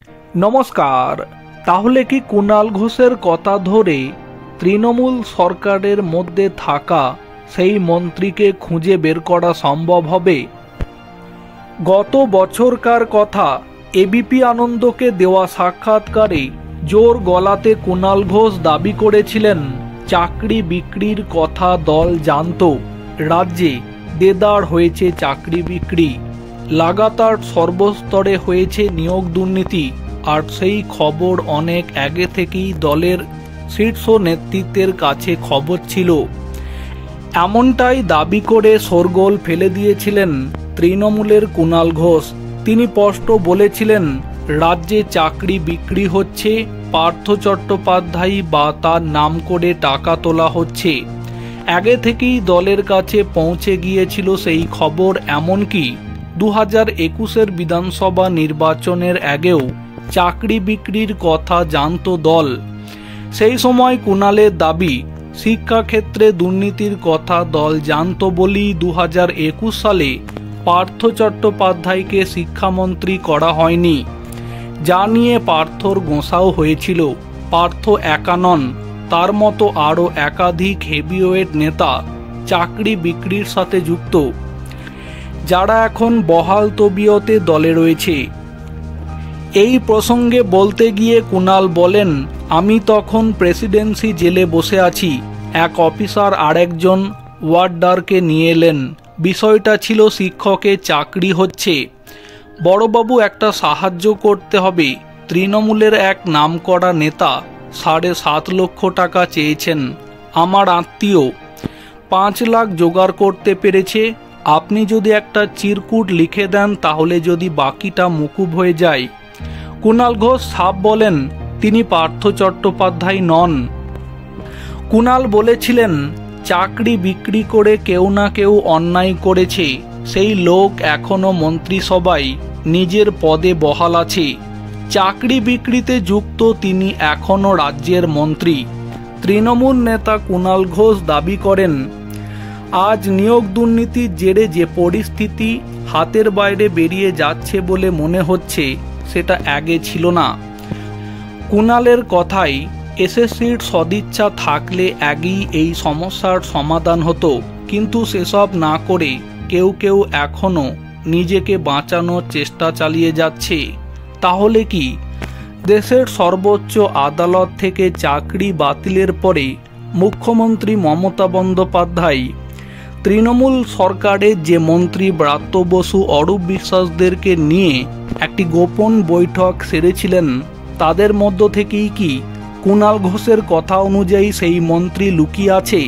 নমস্কার। তাহলে কি কুণাল ঘোষের কথা ধরে তৃণমূল সরকারের মধ্যে থাকা সেই মন্ত্রীকে খুঁজে বের করা সম্ভব হবে? গত বছরকার কথা, এবিপি আনন্দকে দেওয়া সাক্ষাৎকারে জোর গলাতে কুণাল ঘোষ দাবি করেছিলেন চাকরি বিক্রির কথা দল জানত। রাজ্যে দেদার হয়েছে চাকরি বিক্রি, লাগাতার সর্বস্তরে হয়েছে নিয়োগ দুর্নীতি, আর সেই খবর অনেক আগে থেকেই দলের শীর্ষ নেতৃত্বের কাছে খবর ছিল। এমনটাই দাবি করে শোরগোল ফেলে দিয়েছিলেন তৃণমূলের কুণাল ঘোষ। তিনি স্পষ্ট বলেছিলেন, রাজ্যে চাকরি বিক্রি হচ্ছে, পার্থ চট্টোপাধ্যায় বা তার নাম করে টাকা তোলা হচ্ছে। আগে থেকেই দলের কাছে পৌঁছে গিয়েছিল সেই খবর। এমনকি 2021-এর বিধানসভা নির্বাচনের আগেও চাকরি বিক্রির কথা জানত দল। সেই সময় কুণালের দাবি, শিক্ষাক্ষেত্রে দুর্নীতির কথা দল জানত বলেই 2021 সালে পার্থ চট্টোপাধ্যায়কে শিক্ষামন্ত্রী করা হয়নি, যা নিয়ে পার্থর গোঁসাও হয়েছিল। পার্থ একা নন, তার মতো আরও একাধিক হেভিওয়েট নেতা চাকরি বিক্রির সাথে যুক্ত, যারা এখন বহাল তবিয়তে দলে রয়েছে। এই প্রসঙ্গে বলতে গিয়ে কুণাল বলেন, আমি তখন প্রেসিডেন্সি জেলে বসে আছি। এক অফিসার আরেকজন ওয়ার্ডারকে নিয়ে এলেন। বিষয়টা ছিল শিক্ষকের চাকরি হচ্ছে, বড়বাবু একটা সাহায্য করতে হবে। তৃণমূলের এক নামকরা নেতা 7.5 লক্ষ টাকা চেয়েছেন। আমার আত্মীয় 5 লাখ জোগাড় করতে পেরেছে। আপনি যদি একটা চিরকুট লিখে দেন, তাহলে যদি বাকিটা মুকুব হয়ে যায়। কুণাল ঘোষ সাফ বলেন, তিনি পার্থ চট্টোপাধ্যায় নন। কুণাল বলেছিলেন, চাকরি বিক্রি করে কেউ না কেউ অন্যায় করেছে, সেই লোক এখনো মন্ত্রিসভায় নিজের পদে বহাল আছে। চাকরি বিক্রিতে যুক্ত তিনি এখনো রাজ্যের মন্ত্রী। তৃণমূল নেতা কুণাল ঘোষ দাবি করেন, আজ নিয়োগ দুর্নীতির জেরে যে পরিস্থিতি হাতের বাইরে বেরিয়ে যাচ্ছে বলে মনে হচ্ছে, সেটা আগে ছিল না। কুণালের কথায়, এসএসসির সদিচ্ছা থাকলে আগেই এই সমস্যার সমাধান হতো, কিন্তু সেসব না করে কেউ কেউ এখনো নিজেকে বাঁচানোর চেষ্টা চালিয়ে যাচ্ছে। তাহলে কি দেশের সর্বোচ্চ আদালত থেকে চাকরি বাতিলের পরে মুখ্যমন্ত্রী মমতা বন্দ্যোপাধ্যায় তৃণমূল সরকারের যে মন্ত্রী ব্রাত্য বসু, অরূপ বিশ্বাসদেরকে নিয়ে একটি গোপন বৈঠক সেরেছিলেন, তাদের মধ্য থেকেই কি কুণাল ঘোষের কথা অনুযায়ী সেই মন্ত্রী লুকিয়ে আছে?